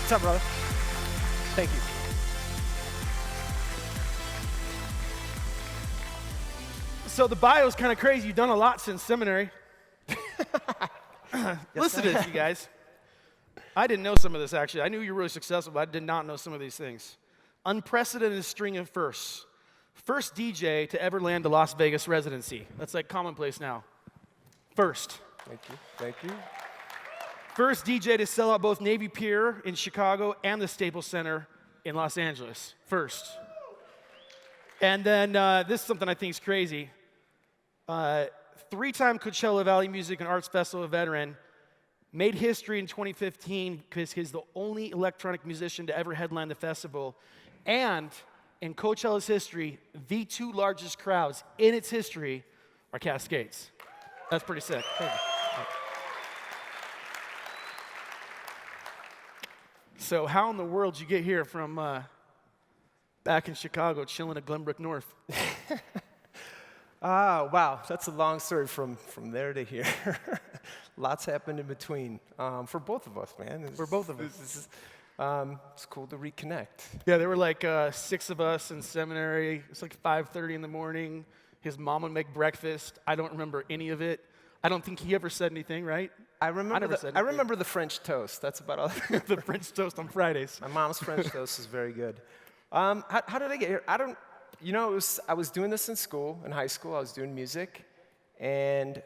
What's up, brother? Thank you. So the bio is kind of crazy. You've done a lot since seminary. Listen to this, you guys. I didn't know some of this, actually. I knew you were really successful, but I did not know some of these things. Unprecedented string of firsts. First DJ to ever land a Las Vegas residency. That's like commonplace now. First. Thank you. Thank you. First DJ to sell out both Navy Pier in Chicago and the Staples Center in Los Angeles. First. And then this is something I think is crazy. Three-time Coachella Valley Music and Arts Festival veteran, made history in 2015 because he's the only electronic musician to ever headline the festival. And in Coachella's history, the two largest crowds in its history are Kaskades. That's pretty sick. Thank you. So how in the world did you get here from back in Chicago, chilling at Glenbrook North? Wow, that's a long story from there to here. Lots happened in between for both of us, man. For both of us. It's cool to reconnect. Yeah, there were like 6 of us in seminary. It's like 5:30 in the morning. His mom would make breakfast. I don't remember any of it. I don't think he ever said anything, right? I remember the French toast. That's about all. The French toast on Fridays. My mom's French toast is very good. How did I get here? I was doing this in school, in high school. I was doing music, and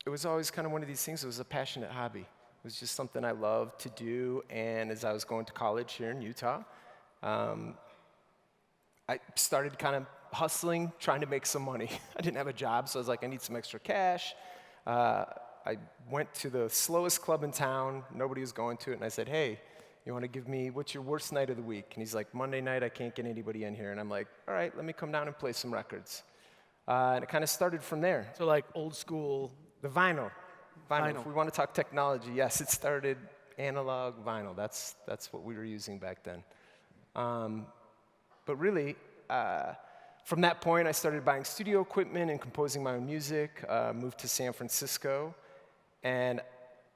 it was always kind of one of these things. It was a passionate hobby. It was just something I loved to do, and as I was going to college here in Utah, I started kind of hustling, trying to make some money. I didn't have a job, so I was like, I need some extra cash. I went to the slowest club in town. Nobody was going to it, and I said, hey, you want to give me, what's your worst night of the week? And he's like, Monday night, I can't get anybody in here. And I'm like, all right, let me come down and play some records. And it kind of started from there. So like old school. The vinyl. If we want to talk technology, yes, it started analog vinyl. That's what we were using back then. But really, from that point, I started buying studio equipment and composing my own music, moved to San Francisco, and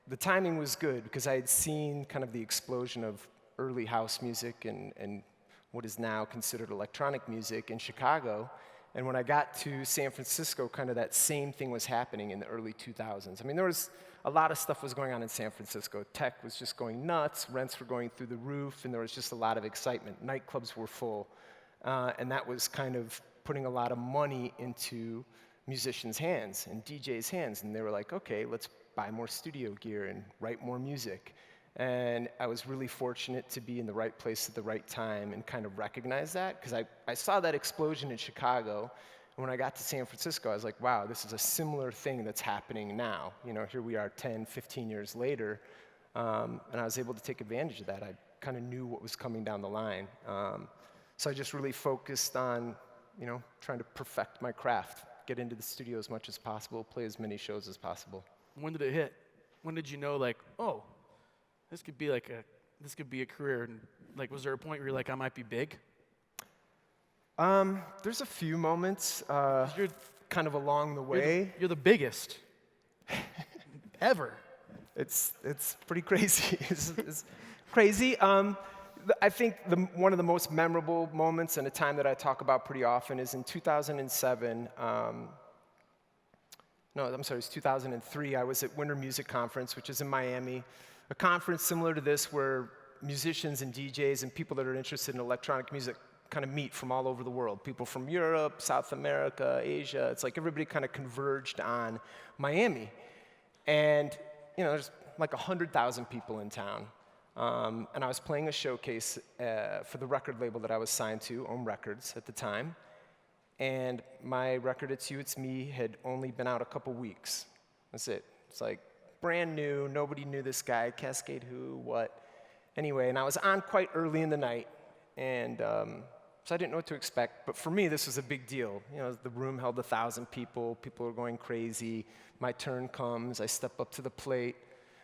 the timing was good because I had seen kind of the explosion of early house music and what is now considered electronic music in Chicago. And when I got to San Francisco, kind of that same thing was happening in the early 2000s. I mean, there was a lot of stuff was going on in San Francisco. Tech was just going nuts, rents were going through the roof, and there was just a lot of excitement. Nightclubs were full, and that was kind of putting a lot of money into musicians' hands and DJs' hands. And they were like, okay, let's buy more studio gear and write more music. And I was really fortunate to be in the right place at the right time and kind of recognize that, because I saw that explosion in Chicago, and when I got to San Francisco, I was like, wow, this is a similar thing that's happening now. You know, here we are 10, 15 years later, and I was able to take advantage of that. I kind of knew what was coming down the line. So I just really focused on, trying to perfect my craft, get into the studio as much as possible, play as many shows as possible. When did it hit? When did you know, like, oh, this could be a career? And like, was there a point where you're like, I might be big? There's a few moments, you're kind of along the way. You're the biggest ever. It's pretty crazy. It's crazy. I think one of the most memorable moments and a time that I talk about pretty often is in 2007. It was 2003. I was at Winter Music Conference, which is in Miami, a conference similar to this where musicians and DJs and people that are interested in electronic music kind of meet from all over the world. People from Europe, South America, Asia. It's like everybody kind of converged on Miami. And, there's like 100,000 people in town. And I was playing a showcase for the record label that I was signed to, Ohm Records at the time. And my record, It's You, It's Me, had only been out a couple weeks. That's it. It's like brand new. Nobody knew this guy. Kaskade who, what. Anyway, and I was on quite early in the night. And so I didn't know what to expect. But for me, this was a big deal. The room held 1,000 people. People were going crazy. My turn comes. I step up to the plate.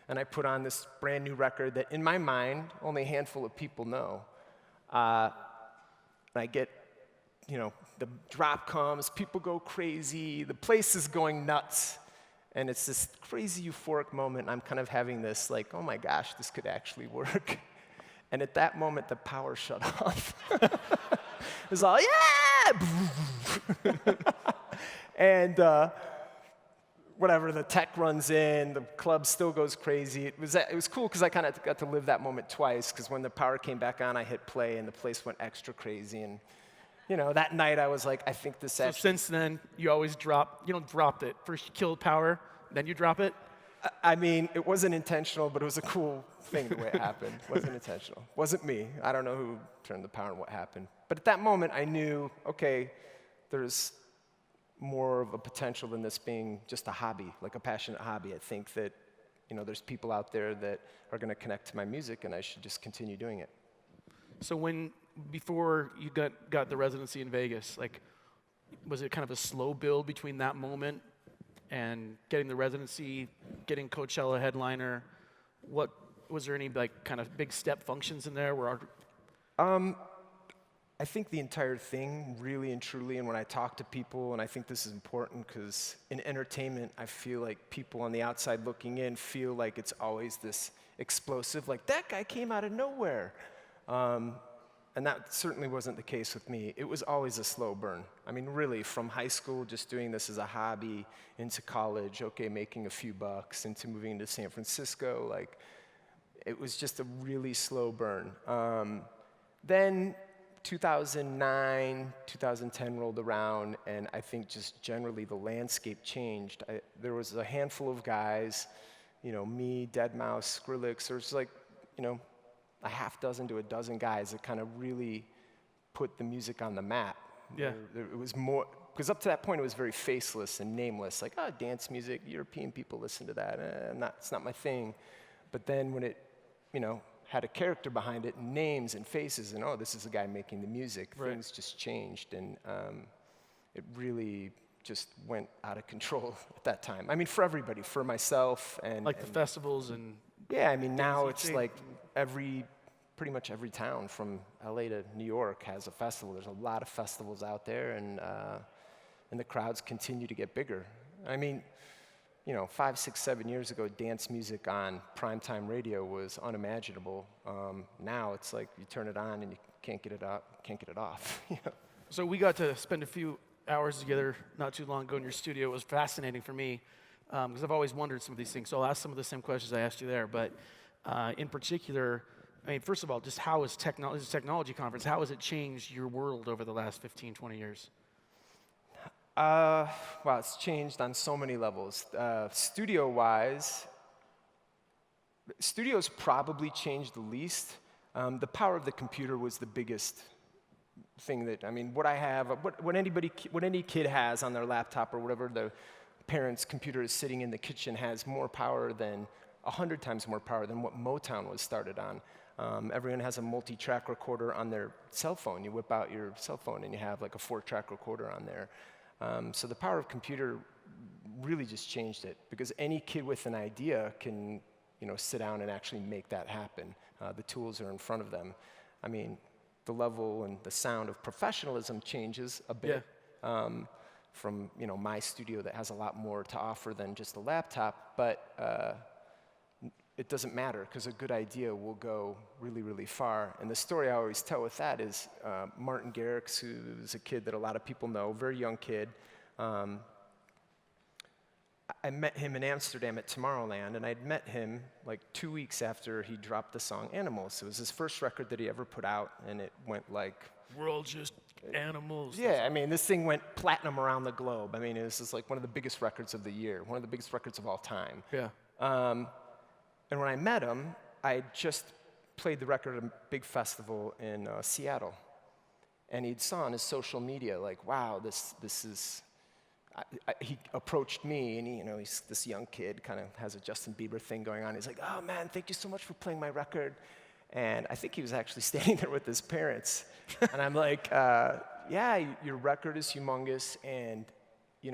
And I put on this brand new record that, in my mind, only a handful of people know. And I get, the drop comes, people go crazy, the place is going nuts. And it's this crazy euphoric moment. I'm kind of having this like, oh my gosh, this could actually work. And at that moment, the power shut off. It was all, yeah! And whatever, the tech runs in, the club still goes crazy. It was cool because I kind of got to live that moment twice, because when the power came back on, I hit play and the place went extra crazy. And that night I was like, I think this So since then, you always dropped it. First you killed power, then you drop it? I mean, it wasn't intentional, but it was a cool thing the way it happened. It wasn't intentional. It wasn't me. I don't know who turned the power and what happened. But at that moment, I knew, okay, there's more of a potential than this being just a hobby, like a passionate hobby. I think that, there's people out there that are going to connect to my music, and I should just continue doing it. So before you got the residency in Vegas, like, was it kind of a slow build between that moment and getting the residency, getting Coachella headliner? What was there any kind of big step functions in there? I think the entire thing, really and truly, and when I talk to people, and I think this is important because in entertainment, I feel like people on the outside looking in feel like it's always this explosive, like that guy came out of nowhere. And that certainly wasn't the case with me. It was always a slow burn. I mean, really, from high school, just doing this as a hobby, into college, okay, making a few bucks, into moving into San Francisco, it was just a really slow burn. Then 2009, 2010 rolled around, and I think just generally the landscape changed. There was a handful of guys, me, Deadmau5, Skrillex, there was a half dozen to a dozen guys that kind of really put the music on the map. Yeah. It was more, because up to that point it was very faceless and nameless, like, dance music, European people listen to that, it's not my thing. But then when it, had a character behind it, and names and faces, and this is the guy making the music, right, things just changed, and it really just went out of control at that time. I mean, for everybody, for myself, and the festivals and... Yeah, I mean, now it's like pretty much every town from LA to New York has a festival. There's a lot of festivals out there, and the crowds continue to get bigger. I mean, 5, 6, 7 years ago, dance music on primetime radio was unimaginable. Now it's like you turn it on and you can't get it off. So we got to spend a few hours together not too long ago in your studio. It was fascinating for me because I've always wondered some of these things. So I'll ask some of the same questions I asked you there. But in particular, I mean, first of all, just how is technology conference, how has it changed your world over the last 15, 20 years? Well, it's changed on so many levels. Studio-wise, studios probably changed the least. The power of the computer was the biggest thing that, I mean, what I have, what any kid has on their laptop or whatever the parent's computer is sitting in the kitchen has more power than, 100 times more power than what Motown was started on. Everyone has a multi-track recorder on their cell phone. You whip out your cell phone and you have like a 4-track recorder on there. So the power of computer really just changed it, because any kid with an idea can, sit down and actually make that happen. The tools are in front of them. I mean, the level and the sound of professionalism changes a bit. Yeah. From my studio that has a lot more to offer than just a laptop, but it doesn't matter, because a good idea will go really, really far. And the story I always tell with that is Martin Garrix, who's a kid that a lot of people know, very young kid. I met him in Amsterdam at Tomorrowland, and I'd met him like 2 weeks after he dropped the song Animals. It was his first record that he ever put out, and it went like... We're all just animals. Yeah, I mean, this thing went platinum around the globe. I mean, it was just like one of the biggest records of the year, one of the biggest records of all time. Yeah. And when I met him, I just played the record at a big festival in Seattle. And he'd saw on his social media, like, wow, this is... he approached me, and he's this young kid, kind of has a Justin Bieber thing going on. He's like, oh, man, thank you so much for playing my record. And I think he was actually standing there with his parents. And I'm like, yeah, your record is humongous, and,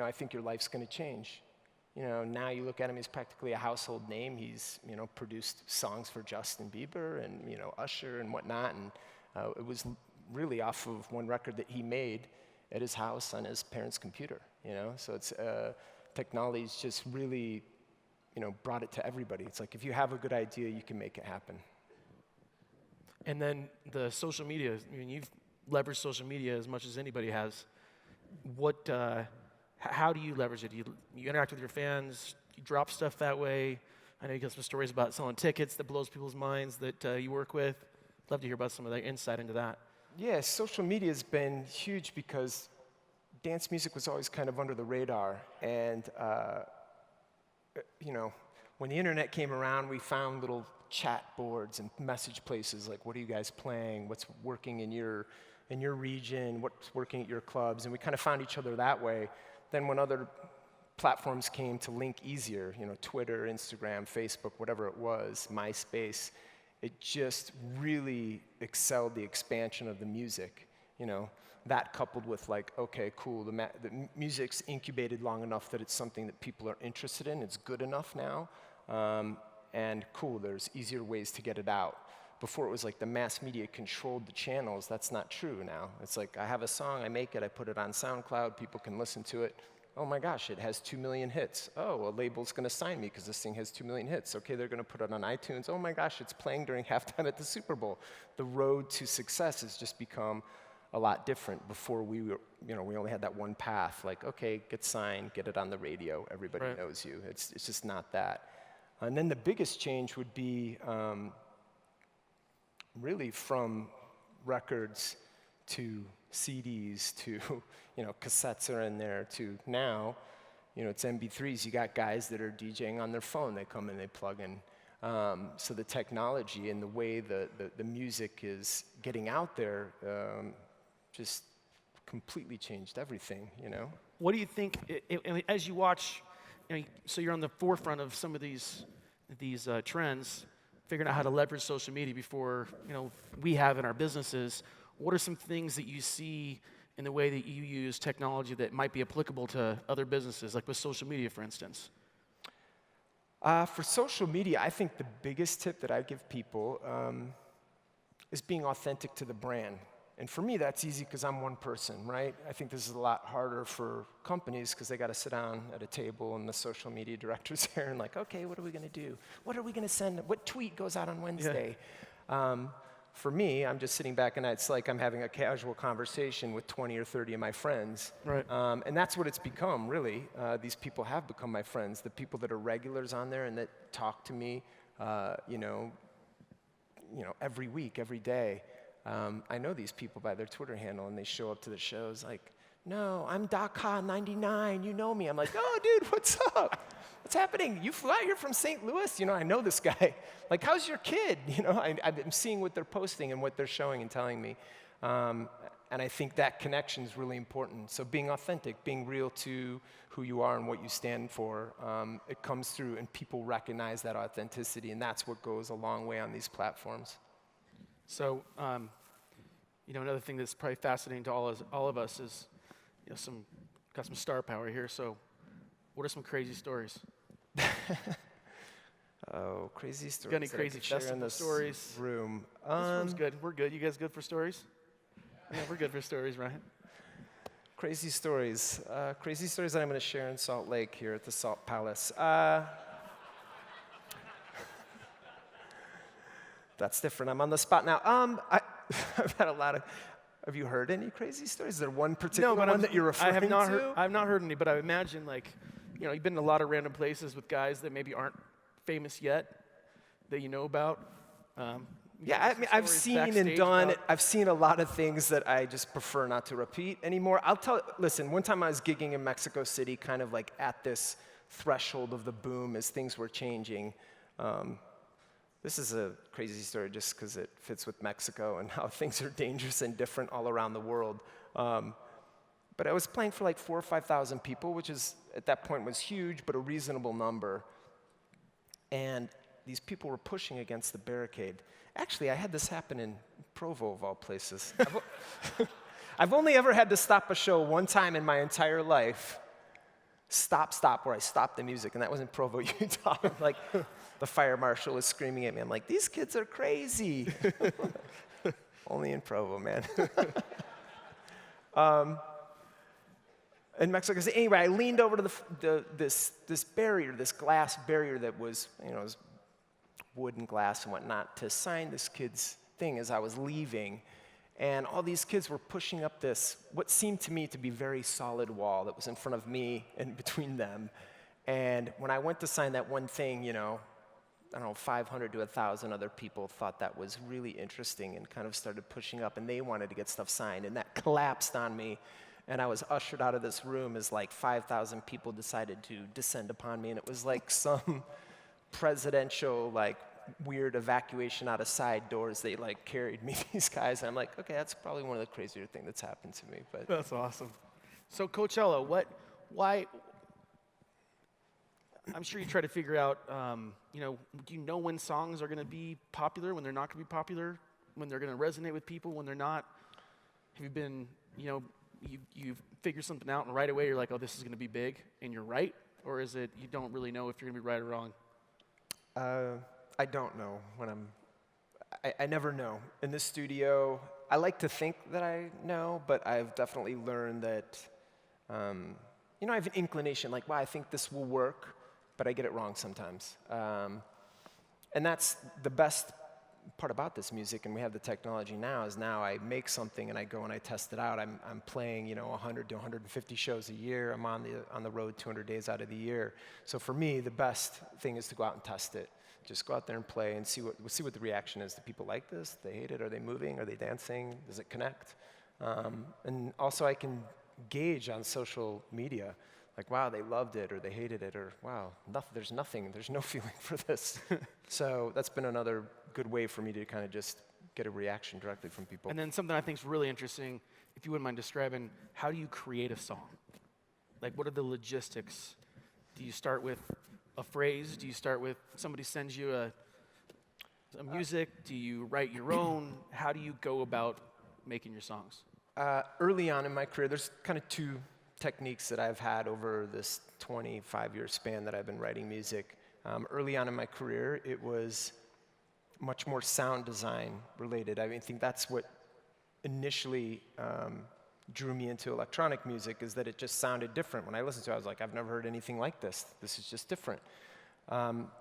I think your life's going to change. Now you look at him, he's practically a household name. He's, produced songs for Justin Bieber and, Usher and whatnot. And it was really off of one record that he made at his house on his parents' computer, So it's, technology's just really, brought it to everybody. It's like, if you have a good idea, you can make it happen. And then the social media, I mean, you've leveraged social media as much as anybody has. How do you leverage it? You interact with your fans, you drop stuff that way. I know you got some stories about selling tickets that blows people's minds that you work with. Love to hear about some of that insight into that. Yeah, social media has been huge because dance music was always kind of under the radar. And, when the internet came around, we found little chat boards and message places like, what are you guys playing? What's working in your region? What's working at your clubs? And we kind of found each other that way. Then when other platforms came to link easier, Twitter, Instagram, Facebook, whatever it was, MySpace, it just really excelled the expansion of the music. That coupled with like, okay, cool, the music's incubated long enough that it's something that people are interested in, it's good enough now, and cool, there's easier ways to get it out. Before it was like the mass media controlled the channels. That's not true now. It's like, I have a song, I make it, I put it on SoundCloud, people can listen to it. Oh my gosh, it has 2 million hits. Oh, a label's gonna sign me because this thing has 2 million hits. Okay, they're gonna put it on iTunes. Oh my gosh, it's playing during halftime at the Super Bowl. The road to success has just become a lot different. Before we were, we only had that one path, like, okay, get signed, get it on the radio, everybody knows you. It's just not that. And then the biggest change would be really from records to CDs to, cassettes are in there to now, it's MP3s. You got guys that are DJing on their phone. They come in, they plug in. So the technology and the way the music is getting out there just completely changed everything, What do you think, as you watch, so you're on the forefront of some of these trends, figuring out how to leverage social media before, we have in our businesses. What are some things that you see in the way that you use technology that might be applicable to other businesses, like with social media, for instance? For social media, I think the biggest tip that I give people is being authentic to the brand. And for me, that's easy because I'm one person, right? I think this is a lot harder for companies because they got to sit down at a table and the social media director's there and like, okay, what are we going to do? What are we going to send? What tweet goes out on Wednesday? Yeah. For me, I'm just sitting back and it's like I'm having a casual conversation with 20 or 30 of my friends. Right. And that's what it's become, really. These people have become my friends. The people that are regulars on there and that talk to me, every week, every day. I know these people by their Twitter handle, and they show up to the shows like, no, I'm Daka99, you know me. I'm like, oh, dude, what's up? What's happening? You flew out here from St. Louis? I know this guy. Like, how's your kid? I'm seeing what they're posting and what they're showing and telling me. And I think that connection is really important. So being authentic, being real to who you are and what you stand for, it comes through, and people recognize that authenticity, and that's what goes a long way on these platforms. So, another thing that's probably fascinating to all of us is, got some star power here. So, what are some crazy stories? Oh, crazy stories. Got any crazy festival stories? Room. This room's good. We're good. You guys good for stories? Yeah, we're good for stories, right? Crazy stories. Crazy stories that I'm going to share in Salt Lake here at the Salt Palace. That's different. I'm on the spot now. I've had a lot of. Have you heard any crazy stories? Is there one particular one that you're referring to? I have not heard any, but I imagine you've been in a lot of random places with guys that maybe aren't famous yet, that you know about. Yeah, I've seen and done. I've seen a lot of things that I just prefer not to repeat anymore. Listen, one time I was gigging in Mexico City, kind of like at this threshold of the boom as things were changing. This is a crazy story just because it fits with Mexico and how things are dangerous and different all around the world. But I was playing for like 4,000 or 5,000 people, which is at that point was huge, but a reasonable number. And these people were pushing against the barricade. Actually, I had this happen in Provo, of all places. I've only ever had to stop a show one time in my entire life. Stop, where I stopped the music, and that was in Provo, Utah. Like, the fire marshal was screaming at me. I'm like, these kids are crazy. Only in Provo, man. In Mexico City. Anyway, I leaned over to this barrier, this glass barrier that was, it was wood and glass and whatnot, to sign this kid's thing as I was leaving. And all these kids were pushing up this, what seemed to me to be very solid wall that was in front of me and between them. And when I went to sign that one thing, you know, I don't know, 500 to 1,000 other people thought that was really interesting and kind of started pushing up, and they wanted to get stuff signed. And that collapsed on me, and I was ushered out of this room as like 5,000 people decided to descend upon me. And it was like some presidential, like, weird evacuation out of side doors. They like carried me, these guys, and I'm like, okay, that's probably one of the crazier things that's happened to me. But That's awesome. So Coachella, why? I'm sure you try to figure out, you know, do you know when songs are going to be popular, when they're not going to be popular, when they're going to resonate with people, when they're not? Have you been, you know, you've figured something out and right away you're like, oh, this is going to be big, and you're right? Or is it you don't really know if you're going to be right or wrong? I don't know when I never know. In the studio, I like to think that I know, but I've definitely learned that, you know, I have an inclination, like, wow, I think this will work, but I get it wrong sometimes. And that's the best part about this music, and we have the technology now, is now I make something and I go and I test it out. I'm playing, you know, 100 to 150 shows a year. I'm on the road 200 days out of the year. So for me, the best thing is to go out and test it. Just go out there and play and see what the reaction is. Do people like this? Do they hate it? Are they moving? Are they dancing? Does it connect? And also I can gauge on social media, like, wow, they loved it or they hated it, or wow, there's no feeling for this. So that's been another good way for me to kind of just get a reaction directly from people. And then something I think is really interesting, if you wouldn't mind describing, how do you create a song? Like, what are the logistics? Do you start with a phrase? Do you start with somebody sends you a music? Do you write your own? How do you go about making your songs? Early on in my career, there's kind of two techniques that I've had over this 25-year span that I've been writing music. Early on in my career, it was much more sound design related. I think that's what initially drew me into electronic music, is that it just sounded different. When I listened to it, I was like, I've never heard anything like this. This is just different.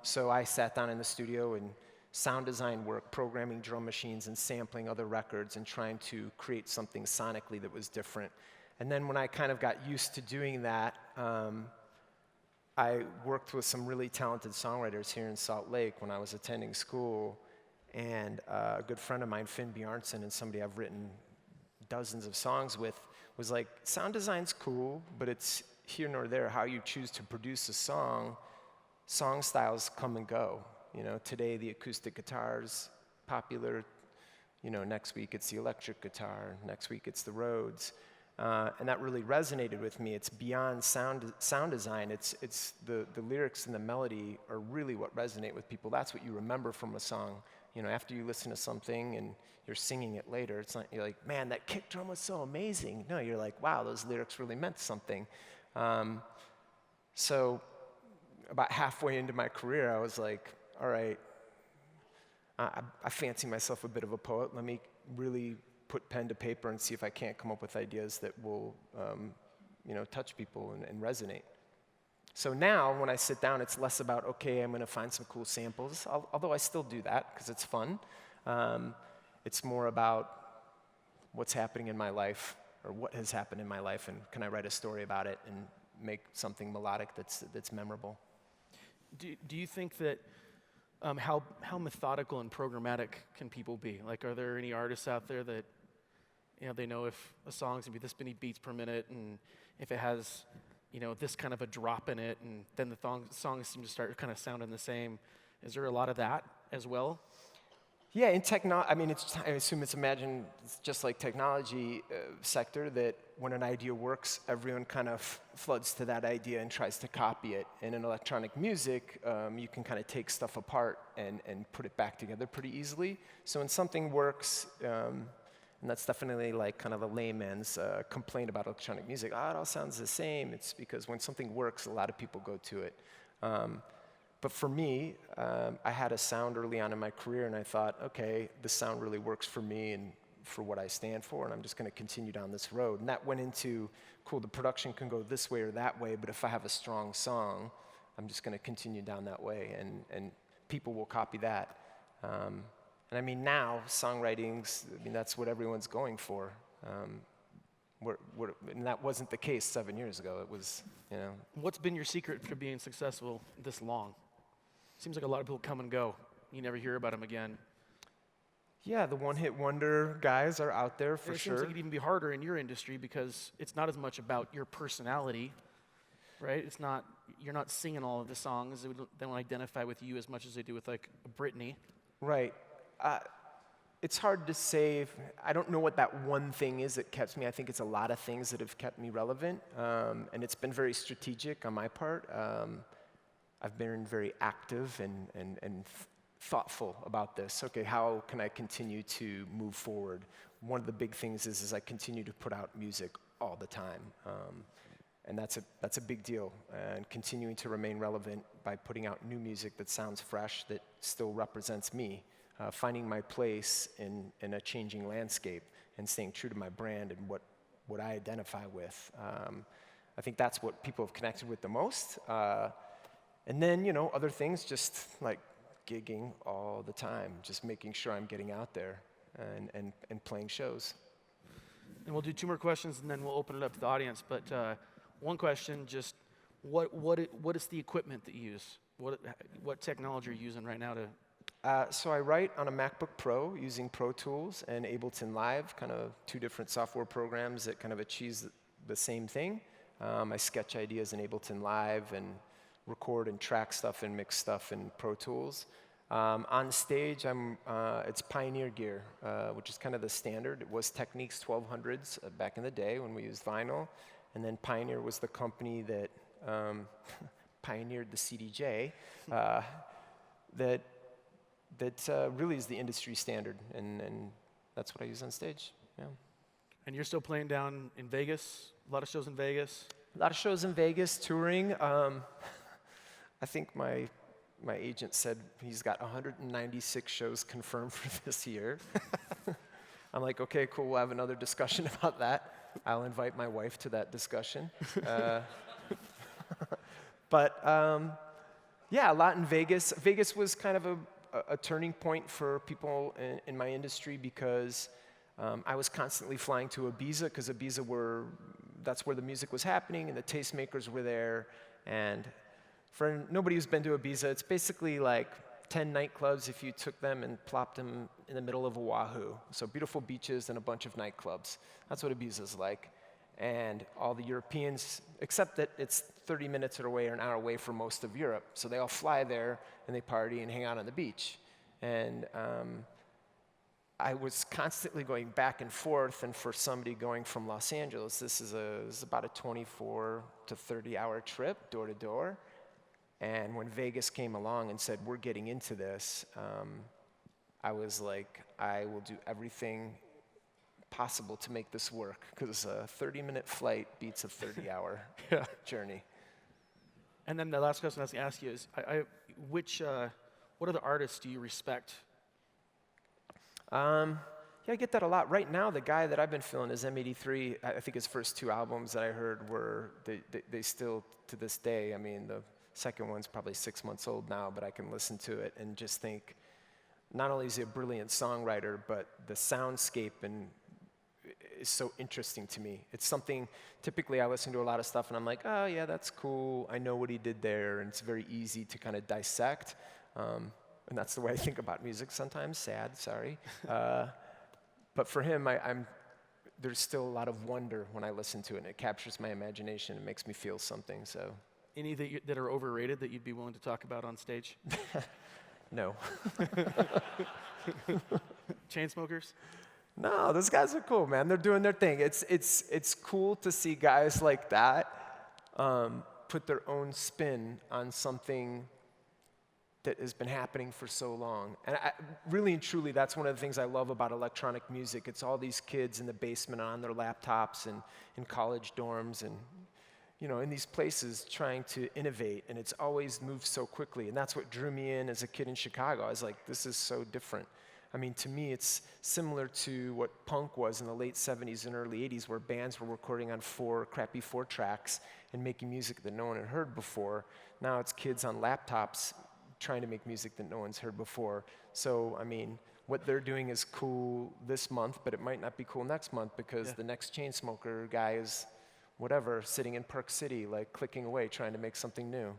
So I sat down in the studio and sound design work, programming drum machines and sampling other records and trying to create something sonically that was different. And then when I kind of got used to doing that, I worked with some really talented songwriters here in Salt Lake when I was attending school. And a good friend of mine, Finn Bjarnson, and somebody I've written dozens of songs with, was like, sound design's cool, but it's here nor there. How you choose to produce a song styles come and go. You know, today the acoustic guitar's popular. You know, next week it's the electric guitar. Next week it's the Rhodes. And that really resonated with me. It's beyond sound design. It's the lyrics and the melody are really what resonate with people. That's what you remember from a song. You know, after you listen to something and you're singing it later, it's not, you're like, man, that kick drum was so amazing. No, you're like, wow, those lyrics really meant something. So about halfway into my career, I was like, all right, I fancy myself a bit of a poet. Let me really put pen to paper and see if I can't come up with ideas that will, you know, touch people and resonate. So now, when I sit down, it's less about, okay, I'm going to find some cool samples, although I still do that because it's fun. It's more about what's happening in my life, or what has happened in my life, and can I write a story about it and make something melodic that's memorable. Do you think that how methodical and programmatic can people be? Like, are there any artists out there that, you know, they know if a song's gonna be this many beats per minute, and if it has, you know, this kind of a drop in it, and then the songs seem to start kind of sounding the same? Is there a lot of that as well? Yeah, in I mean, I assume it's just like technology sector, that when an idea works, everyone kind of floods to that idea and tries to copy it. And in electronic music, you can kind of take stuff apart and put it back together pretty easily. So when something works, and that's definitely like kind of a layman's complaint about electronic music, it all sounds the same. It's because when something works, a lot of people go to it. But for me, I had a sound early on in my career, and I thought, okay, this sound really works for me and for what I stand for, and I'm just going to continue down this road. And that went into, cool, the production can go this way or that way, but if I have a strong song, I'm just going to continue down that way, and people will copy that. And I mean, now, songwriting's, I mean, that's what everyone's going for. And that wasn't the case 7 years ago. It was, you know. What's been your secret for being successful this long? Seems like a lot of people come and go. You never hear about them again. Yeah, the one-hit wonder guys are out there for It sure. seems like it'd even be harder in your industry because it's not as much about your personality, right? It's not, you're not singing all of the songs. They don't identify with you as much as they do with like Britney. Right. It's hard to say. I don't know what that one thing is that kept me. I think it's a lot of things that have kept me relevant, and it's been very strategic on my part. I've been very active and thoughtful about this. Okay, how can I continue to move forward? One of the big things is I continue to put out music all the time, and that's a big deal. And continuing to remain relevant by putting out new music that sounds fresh, that still represents me. Finding my place in a changing landscape and staying true to my brand and what I identify with. I think that's what people have connected with the most. And then, you know, other things, just like gigging all the time, just making sure I'm getting out there and playing shows. And we'll do 2 more questions, and then we'll open it up to the audience. But one question, just what is the equipment that you use? What technology are you using right now to? So I write on a MacBook Pro using Pro Tools and Ableton Live, kind of 2 different software programs that kind of achieve the same thing. I sketch ideas in Ableton Live and record and track stuff and mix stuff in Pro Tools. On stage, it's Pioneer gear, which is kind of the standard. It was Technics 1200s back in the day when we used vinyl, and then Pioneer was the company that pioneered the CDJ. That really is the industry standard, and that's what I use on stage. Yeah. And you're still playing down in Vegas? A lot of shows in Vegas? A lot of shows in Vegas, touring. I think my agent said he's got 196 shows confirmed for this year. I'm like, okay, cool, we'll have another discussion about that. I'll invite my wife to that discussion. But yeah, a lot in Vegas. Vegas was kind of a turning point for people in my industry because I was constantly flying to Ibiza because Ibiza that's where the music was happening and the tastemakers were there. And for nobody who's been to Ibiza, it's basically like 10 nightclubs if you took them and plopped them in the middle of Oahu. So beautiful beaches and a bunch of nightclubs. That's what Ibiza's like. And all the Europeans, except that it's 30 minutes away or an hour away from most of Europe. So they all fly there and they party and hang out on the beach. And I was constantly going back and forth, and for somebody going from Los Angeles, this is about a 24 to 30-hour trip, door to door. And when Vegas came along and said, we're getting into this, I was like, I will do everything possible to make this work, because a 30-minute flight beats a 30-hour journey. And then the last question I was going to ask you is, what other artists do you respect? Yeah, I get that a lot. Right now, the guy that I've been feeling is M83. I think his first 2 albums that I heard they still, to this day, I mean, the second one's probably 6 months old now, but I can listen to it and just think, not only is he a brilliant songwriter, but the soundscape is so interesting to me. It's something, typically I listen to a lot of stuff and I'm like, oh yeah, that's cool. I know what he did there, and it's very easy to kind of dissect. And that's the way I think about music sometimes, sad, sorry. But for him, there's still a lot of wonder when I listen to it, and it captures my imagination. It makes me feel something, so. Any that are overrated that you'd be willing to talk about on stage? No. Chainsmokers? No, those guys are cool, man. They're doing their thing. It's cool to see guys like that put their own spin on something that has been happening for so long. And really and truly, that's one of the things I love about electronic music. It's all these kids in the basement on their laptops and in college dorms and, you know, in these places trying to innovate, and it's always moved so quickly. And that's what drew me in as a kid in Chicago. I was like, this is so different. I mean, to me, it's similar to what punk was in the late 70s and early 80s, where bands were recording on crappy 4 tracks and making music that no one had heard before. Now it's kids on laptops trying to make music that no one's heard before. So, I mean, what they're doing is cool this month, but it might not be cool next month because the next Chainsmoker guy is whatever, sitting in Park City, like clicking away, trying to make something new.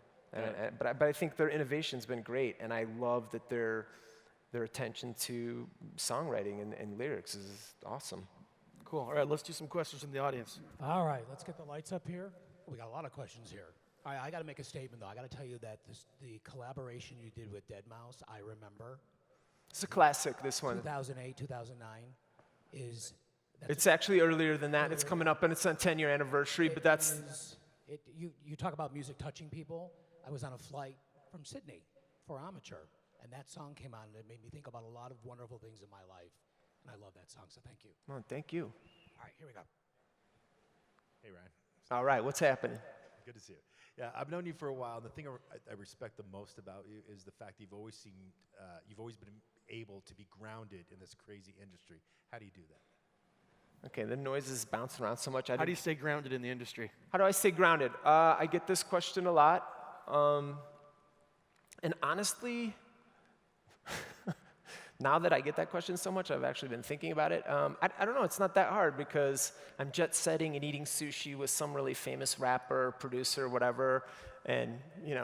But I think their innovation's been great, and I love that their attention to songwriting and lyrics is awesome. Cool. All right, let's do some questions from the audience. All right, let's get the lights up here. We got a lot of questions here. All right, I got to make a statement, though. I got to tell you that the collaboration you did with deadmau5, I remember. It's a classic, this one. 2008, 2009 is... It's actually earlier than that. It's coming up, and it's on 10-year anniversary, but that's... You talk about music touching people. I was on a flight from Sydney for Amateur, and that song came on, and it made me think about a lot of wonderful things in my life. And I love that song, so thank you. Oh, thank you. All right, here we go. Hey, Ryan. All right, what's happening? Good to see you. Yeah, I've known you for a while, and the thing I respect the most about you is the fact that you've always been able to be grounded in this crazy industry. How do you do that? Okay, the noise is bouncing around so much. How do you stay grounded in the industry? How do I stay grounded? I get this question a lot. And honestly, now that I get that question so much, I've actually been thinking about it. I don't know, it's not that hard because I'm jet setting and eating sushi with some really famous rapper, producer, whatever, and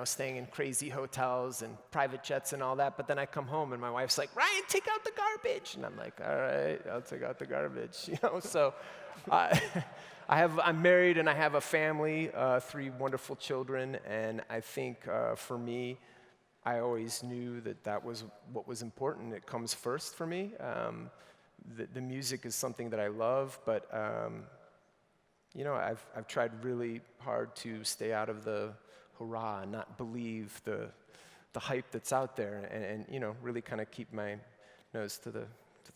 staying in crazy hotels and private jets and all that. But then I come home and my wife's like, Ryan, take out the garbage. And I'm like, all right, I'll take out the garbage. So I'm married and I have a family, 3 wonderful children, and I think for me, I always knew that was what was important. It comes first for me. The music is something that I love, but I've tried really hard to stay out of the hurrah and not believe the hype that's out there, and really kind of keep my nose to the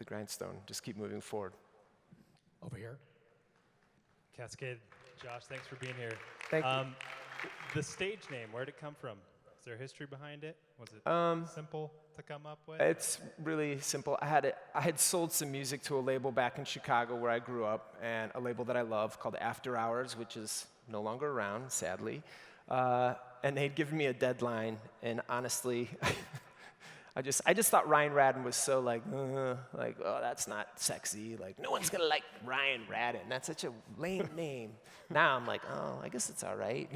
grindstone. Just keep moving forward. Over here. Kaskade, Josh, thanks for being here. Thank you. The stage name, where'd it come from? Is there history behind it? Was it simple to come up with? It's really simple. I had sold some music to a label back in Chicago where I grew up, and a label that I love called After Hours, which is no longer around, sadly. And they'd given me a deadline, and honestly, I just thought Ryan Radden was so oh, that's not sexy. Like, no one's gonna like Ryan Radden. That's such a lame name. Now I'm like, oh, I guess it's all right.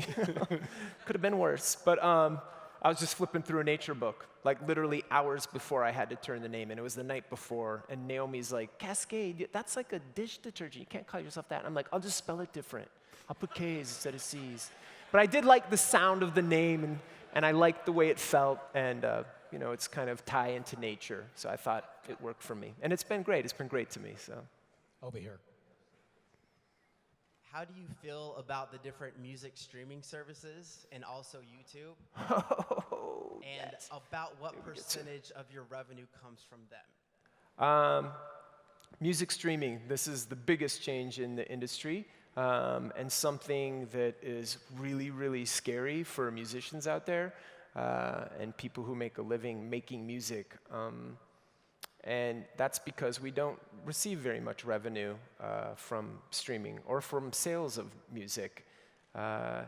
Could have been worse. But I was just flipping through a nature book, like literally hours before I had to turn the name in. It was the night before, and Naomi's like, Kaskade, that's like a dish detergent. You can't call yourself that. I'm like, I'll just spell it different. I'll put K's instead of C's. But I did like the sound of the name, and I liked the way it felt, and it's kind of tie into nature. So I thought it worked for me. And it's been great. It's been great to me. So. Over here. How do you feel about the different music streaming services and also YouTube? Oh, and yes. About what percentage of your revenue comes from them? Music streaming, this is the biggest change in the industry, and something that is really, really scary for musicians out there and people who make a living making music. And that's because we don't receive very much revenue from streaming or from sales of music. And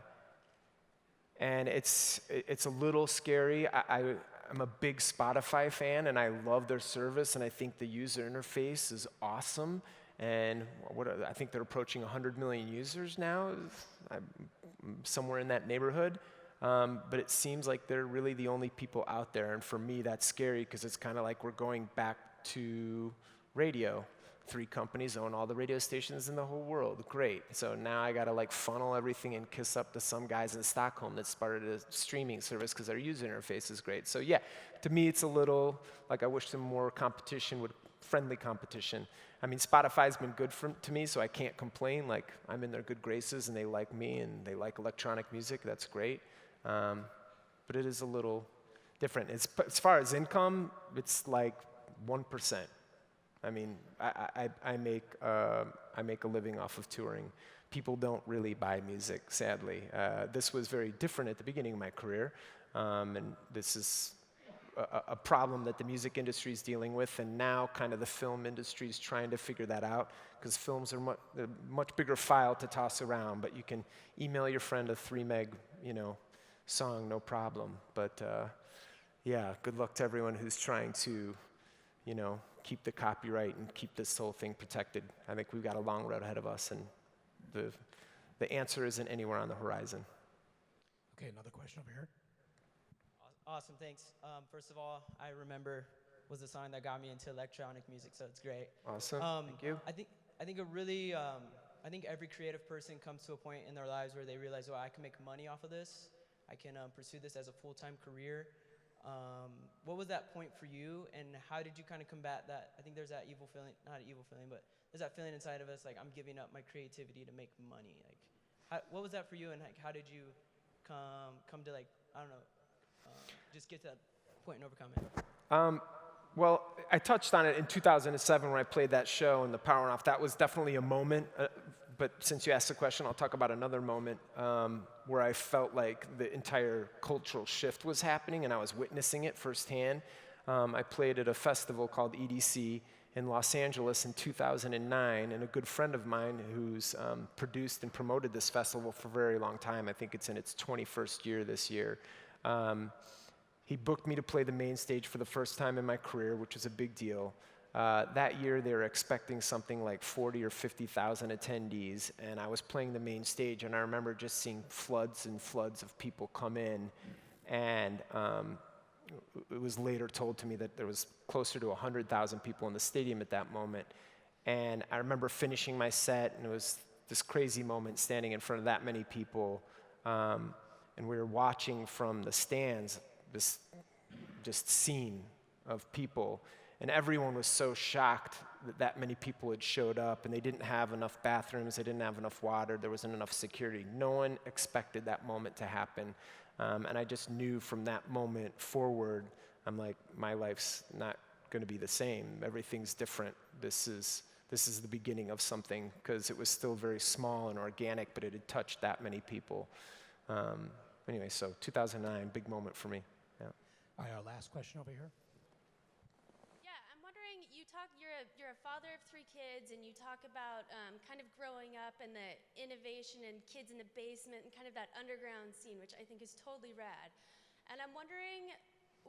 it's a little scary. I'm a big Spotify fan, and I love their service, and I think the user interface is awesome. And I think they're approaching 100 million users now, somewhere in that neighborhood. But it seems like they're really the only people out there, and for me, that's scary because it's kind of like we're going back to radio. 3 companies own all the radio stations in the whole world. Great. So now I got to funnel everything and kiss up to some guys in Stockholm that started a streaming service because their user interface is great. So yeah, to me, it's a little like I wish some more competition friendly competition. I mean, Spotify's been good to me, so I can't complain. I'm in their good graces, and they like me, and they like electronic music. That's great. But it is a little different. As far as income, it's 1%. I mean, I make a living off of touring. People don't really buy music, sadly. This was very different at the beginning of my career, and this is a problem that the music industry is dealing with, and now kind of the film industry is trying to figure that out, because films are a much bigger file to toss around, but you can email your friend a 3 meg, song, no problem. But yeah, good luck to everyone who's trying to, keep the copyright and keep this whole thing protected. I think we've got a long road ahead of us, and the answer isn't anywhere on the horizon. Okay, another question over here. Awesome, thanks. First of all, I remember was the song that got me into electronic music, so it's great. Awesome, thank you. I think every creative person comes to a point in their lives where they realize, well, I can make money off of this. I can pursue this as a full-time career. What was that point for you, and how did you kind of combat that? I think there's that evil feeling, not an evil feeling, but there's that feeling inside of us, like, I'm giving up my creativity to make money. Like, what was that for you, and like, how did you come to, like, I don't know, just get to that point and overcome it? Well, I touched on it in 2007 when I played that show in the Power Off. That was definitely a moment. But since you asked the question, I'll talk about another moment where I felt like the entire cultural shift was happening, and I was witnessing it firsthand. I played at a festival called EDC in Los Angeles in 2009, and a good friend of mine who's produced and promoted this festival for a very long time, I think it's in its 21st year this year, he booked me to play the main stage for the first time in my career, which was a big deal. That year, they were expecting something like 40 or 50,000 attendees, and I was playing the main stage, and I remember just seeing floods and floods of people come in, and it was later told to me that there was closer to 100,000 people in the stadium at that moment. And I remember finishing my set, and it was this crazy moment standing in front of that many people, and we were watching from the stands this just scene of people, and everyone was so shocked that that many people had showed up, and they didn't have enough bathrooms, they didn't have enough water, there wasn't enough security. No one expected that moment to happen, and I just knew from that moment forward, I'm like, my life's not going to be the same. Everything's different. This is the beginning of something, because it was still very small and organic, but it had touched that many people. Anyway, so 2009, big moment for me. Yeah. All right, our last question over here. You're a father of 3 kids, and you talk about kind of growing up and the innovation and kids in the basement and kind of that underground scene, which I think is totally rad. And I'm wondering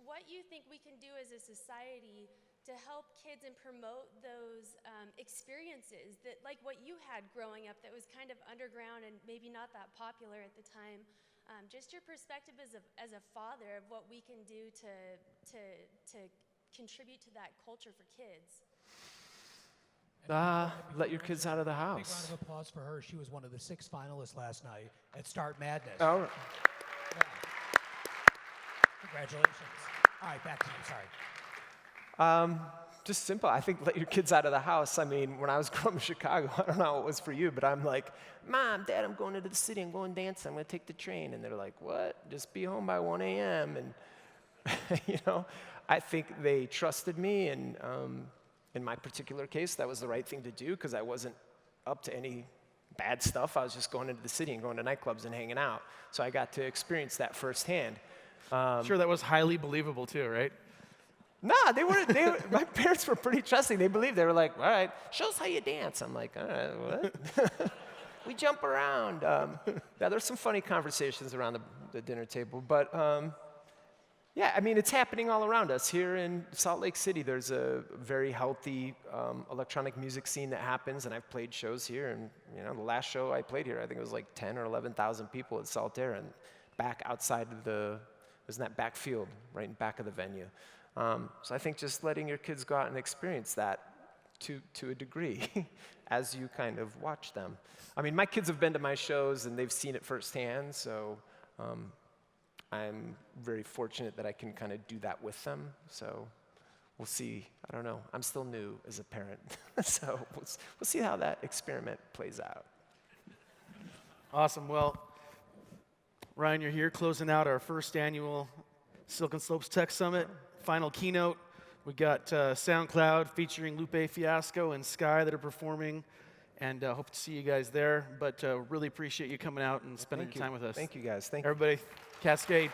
what you think we can do as a society to help kids and promote those experiences that, like what you had growing up, that was kind of underground and maybe not that popular at the time. Just your perspective as a father of what we can do to contribute to that culture for kids. Let your kids out of the house. Big round of applause for her. She was one of the 6 finalists last night at Start Madness. Oh. Yeah. Congratulations. All right, back to you, sorry. Just simple. I think let your kids out of the house. I mean, when I was growing up in Chicago, I don't know how it was for you, but I'm like, Mom, Dad, I'm going into the city. I'm going dancing. I'm going to take the train. And they're like, what? Just be home by 1 a.m. And, I think they trusted me, and in my particular case, that was the right thing to do, because I wasn't up to any bad stuff. I was just going into the city and going to nightclubs and hanging out. So I got to experience that firsthand. Sure, that was highly believable too, right? Nah, my parents were pretty trusting. They believed. They were like, all right, show us how you dance. I'm like, all right, what? We jump around. Yeah, there's some funny conversations around the dinner table, but yeah, I mean, it's happening all around us. Here in Salt Lake City, there's a very healthy electronic music scene that happens, and I've played shows here, and the last show I played here, I think it was like 10 or 11,000 people at Saltaire, and back outside of it was in that back field, right in back of the venue. So I think just letting your kids go out and experience that to a degree as you kind of watch them. I mean, my kids have been to my shows, and they've seen it firsthand, so I'm very fortunate that I can kind of do that with them. So we'll see. I don't know. I'm still new as a parent. So we'll see how that experiment plays out. Awesome. Well, Ryan, you're here closing out our first annual Silicon Slopes Tech Summit, final keynote. We got SoundCloud featuring Lupe Fiasco and Sky that are performing, and hope to see you guys there. But really appreciate you coming out and spending time with us. Thank you, guys. Thank you. Everybody, Kaskade.